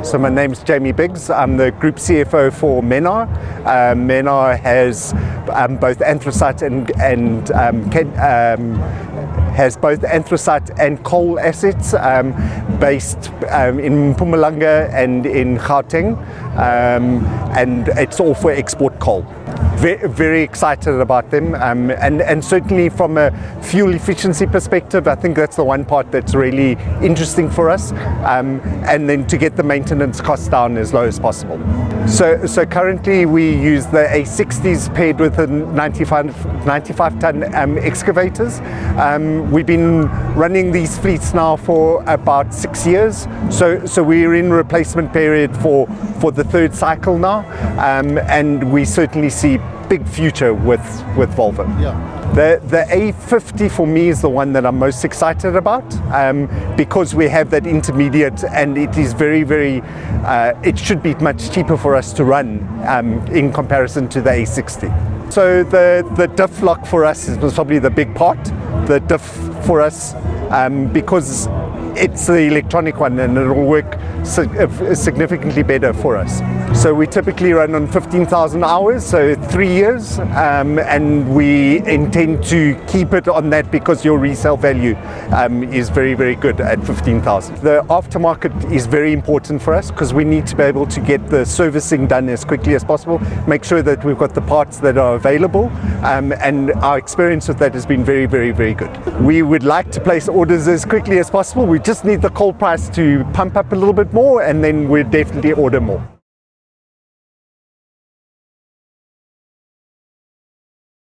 So my name's Jamie Biggs. I'm the Group CFO for Menar. Menar has both anthracite has both anthracite and coal assets based in Mpumalanga and in Gauteng, and it's all for export coal. Very excited about them, and certainly from a fuel efficiency perspective, I think that's the one part that's really interesting for us, and then to get the maintenance costs down as low as possible. So currently we use the A60s paired with the 95 ton excavators. We've been running these fleets now for about 6 years, so we're in replacement period for the third cycle now, and we certainly see big future with Volvo. Yeah. The A50 for me is the one that I'm most excited about, because we have that intermediate, and it is very it should be much cheaper for us to run in comparison to the A60. So the diff lock for us is probably the big part. The diff for us, because it's the electronic one, and it'll work significantly better for us. So we typically run on 15,000 hours, so 3 years, and we intend to keep it on that because your resale value is very good at 15,000. The aftermarket is very important for us because we need to be able to get the servicing done as quickly as possible, make sure that we've got the parts that are available, and our experience with that has been very good. We would like to place orders as quickly as possible. We just need the coal price to pump up a little bit more, and then we'd definitely order more.